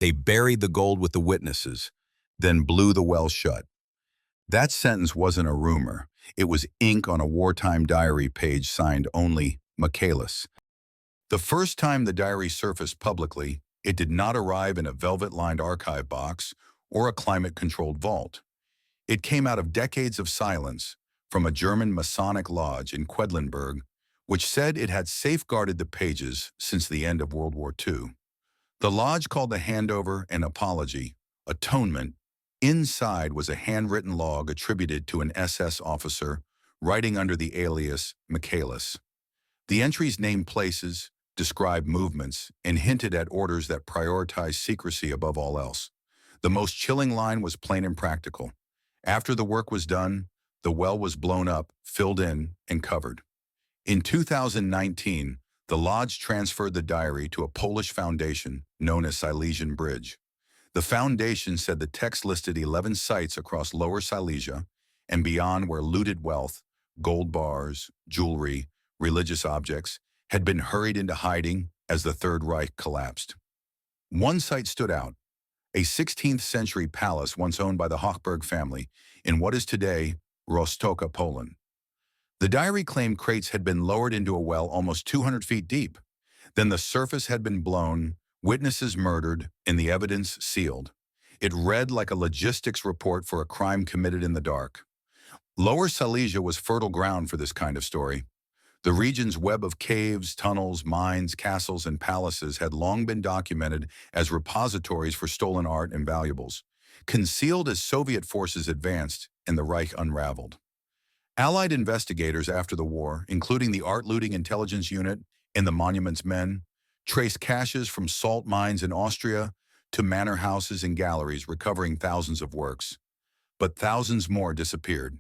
They buried the gold with the witnesses, then blew the well shut. That sentence wasn't a rumor. It was ink on a wartime diary page signed only Michaelis. The first time the diary surfaced publicly, it did not arrive in a velvet-lined archive box or a climate-controlled vault. It came out of decades of silence from a German Masonic lodge in Quedlinburg, which said it had safeguarded the pages since the end of World War II. The lodge called the handover an apology, atonement. Inside was a handwritten log attributed to an SS officer writing under the alias Michaelis. The entries named places, described movements, and hinted at orders that prioritized secrecy above all else. The most chilling line was plain and practical. After the work was done, the well was blown up, filled in, and covered. In 2019, the lodge transferred the diary to a Polish foundation known as Silesian Bridge. The foundation said the text listed 11 sites across Lower Silesia and beyond where looted wealth, gold bars, jewelry, religious objects, had been hurried into hiding as the Third Reich collapsed. One site stood out, a 16th-century palace once owned by the Hochberg family in what is today Roztoka, Poland. The diary claimed crates had been lowered into a well almost 200 feet deep. Then the surface had been blown, witnesses murdered, and the evidence sealed. It read like a logistics report for a crime committed in the dark. Lower Silesia was fertile ground for this kind of story. The region's web of caves, tunnels, mines, castles, and palaces had long been documented as repositories for stolen art and valuables, concealed as Soviet forces advanced and the Reich unraveled. Allied investigators after the war, including the art-looting intelligence unit and the Monuments Men, traced caches from salt mines in Austria to manor houses and galleries recovering thousands of works. But thousands more disappeared.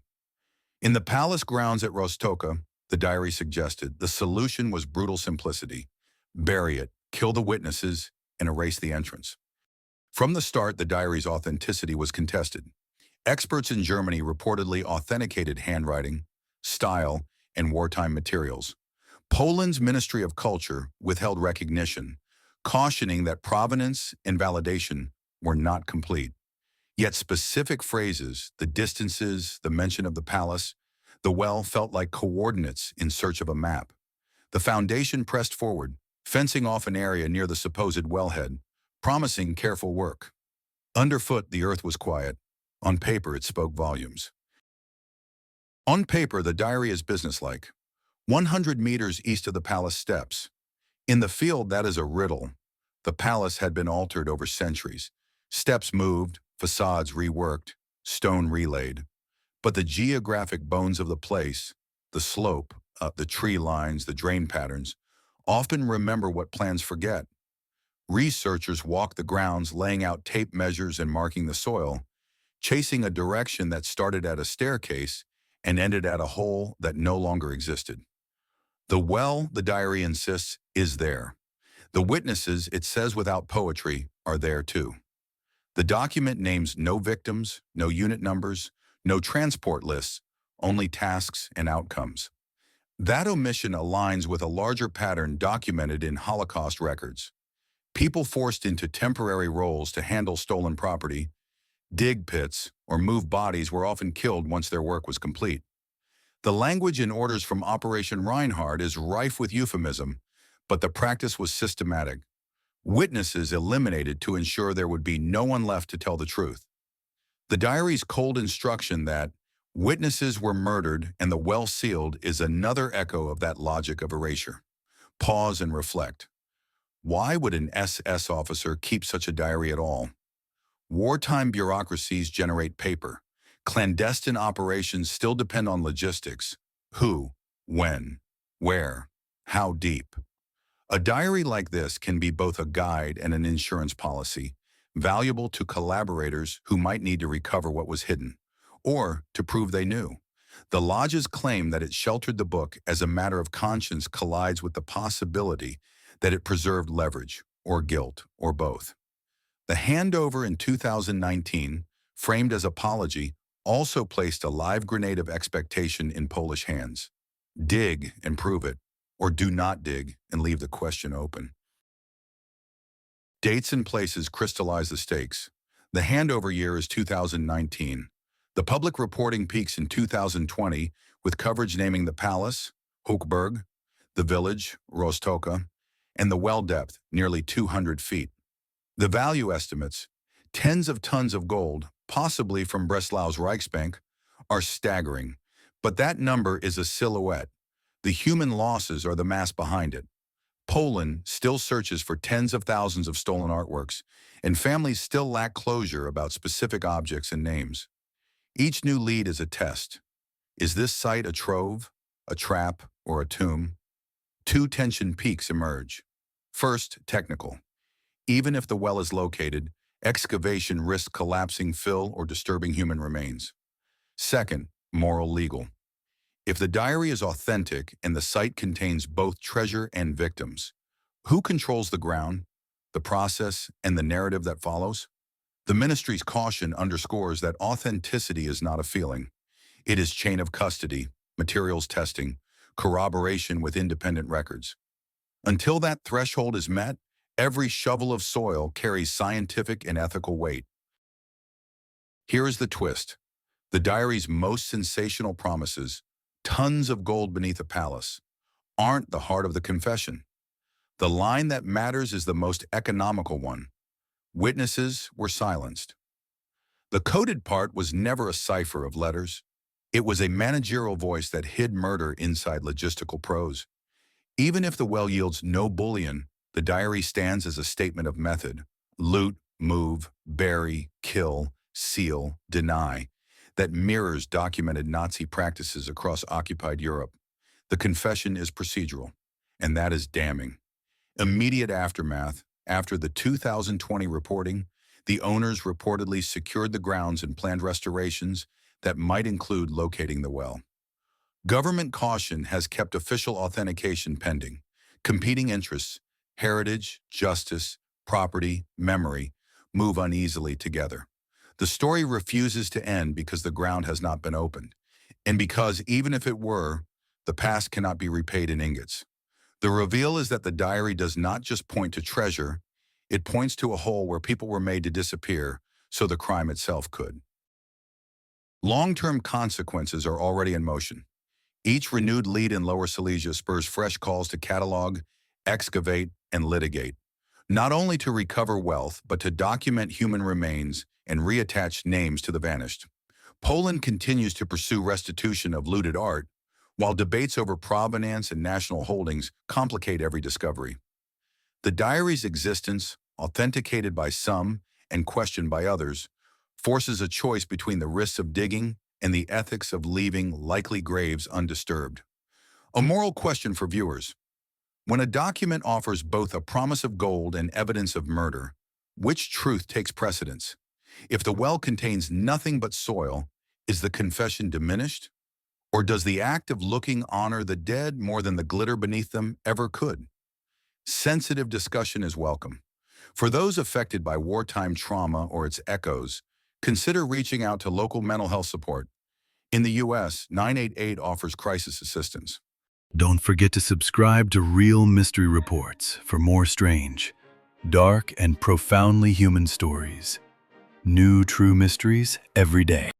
In the palace grounds at Roztoka, the diary suggested, the solution was brutal simplicity. Bury it, kill the witnesses, and erase the entrance. From the start, the diary's authenticity was contested. Experts in Germany reportedly authenticated handwriting, style, and wartime materials. Poland's Ministry of Culture withheld recognition, cautioning that provenance and validation were not complete. Yet specific phrases, the distances, the mention of the palace, the well felt like coordinates in search of a map. The foundation pressed forward, fencing off an area near the supposed wellhead, promising careful work. Underfoot, the earth was quiet. On paper, it spoke volumes. On paper, the diary is businesslike. 100 meters east of the palace steps. In the field, that is a riddle. The palace had been altered over centuries. Steps moved, facades reworked, stone relaid. But the geographic bones of the place, the slope, the tree lines, the drain patterns, often remember what plans forget. Researchers walk the grounds, laying out tape measures and marking the soil, chasing a direction that started at a staircase and ended at a hole that no longer existed. The well, the diary insists, is there. The witnesses, it says without poetry, are there too. The document names no victims, no unit numbers, no transport lists, only tasks and outcomes. That omission aligns with a larger pattern documented in Holocaust records. People forced into temporary roles to handle stolen property, dig pits, or move bodies were often killed once their work was complete. The language in orders from Operation Reinhard is rife with euphemism, but the practice was systematic. Witnesses eliminated to ensure there would be no one left to tell the truth. The diary's cold instruction that witnesses were murdered and the well sealed is another echo of that logic of erasure. Pause and reflect. Why would an SS officer keep such a diary at all? Wartime bureaucracies generate paper. Clandestine operations still depend on logistics. Who, when, where, how deep. A diary like this can be both a guide and an insurance policy, valuable to collaborators who might need to recover what was hidden, or to prove they knew. The lodge's claim that it sheltered the book as a matter of conscience collides with the possibility that it preserved leverage, or guilt, or both. The handover in 2019, framed as apology, also placed a live grenade of expectation in Polish hands. Dig and prove it, or do not dig and leave the question open. Dates and places crystallize the stakes. The handover year is 2019. The public reporting peaks in 2020, with coverage naming the palace, Hochberg, the village, Rostoka, and the well depth, nearly 200 feet. The value estimates, tens of tons of gold, possibly from Breslau's Reichsbank, are staggering. But that number is a silhouette. The human losses are the mass behind it. Poland still searches for tens of thousands of stolen artworks, and families still lack closure about specific objects and names. Each new lead is a test. Is this site a trove, a trap, or a tomb? Two tension peaks emerge. First, technical. Even if the well is located, excavation risks collapsing fill or disturbing human remains. Second, moral legal. If the diary is authentic and the site contains both treasure and victims, who controls the ground, the process, and the narrative that follows? The ministry's caution underscores that authenticity is not a feeling. It is chain of custody, materials testing, corroboration with independent records. Until that threshold is met, every shovel of soil carries scientific and ethical weight. Here is the twist. The diary's most sensational promises, tons of gold beneath a palace, aren't the heart of the confession. The line that matters is the most economical one. Witnesses were silenced. The coded part was never a cipher of letters. It was a managerial voice that hid murder inside logistical prose. Even if the well yields no bullion, the diary stands as a statement of method. Loot, move, bury, kill, seal, deny, that mirrors documented Nazi practices across occupied Europe. The confession is procedural, and that is damning. Immediate aftermath, after the 2020 reporting, the owners reportedly secured the grounds and planned restorations that might include locating the well. Government caution has kept official authentication pending. Competing interests, heritage, justice, property, memory, move uneasily together. The story refuses to end because the ground has not been opened, and because even if it were, the past cannot be repaid in ingots. The reveal is that the diary does not just point to treasure, it points to a hole where people were made to disappear so the crime itself could. Long-term consequences are already in motion. Each renewed lead in Lower Silesia spurs fresh calls to catalog, excavate, and litigate, not only to recover wealth, but to document human remains and reattach names to the vanished. Poland continues to pursue restitution of looted art, while debates over provenance and national holdings complicate every discovery. The diary's existence, authenticated by some and questioned by others, forces a choice between the risks of digging and the ethics of leaving likely graves undisturbed. A moral question for viewers. When a document offers both a promise of gold and evidence of murder, which truth takes precedence? If the well contains nothing but soil, is the confession diminished? Or does the act of looking honor the dead more than the glitter beneath them ever could? Sensitive discussion is welcome. For those affected by wartime trauma or its echoes, consider reaching out to local mental health support. In the U.S., 988 offers crisis assistance. Don't forget to subscribe to Real Mystery Reports for more strange, dark, and profoundly human stories. New true mysteries every day.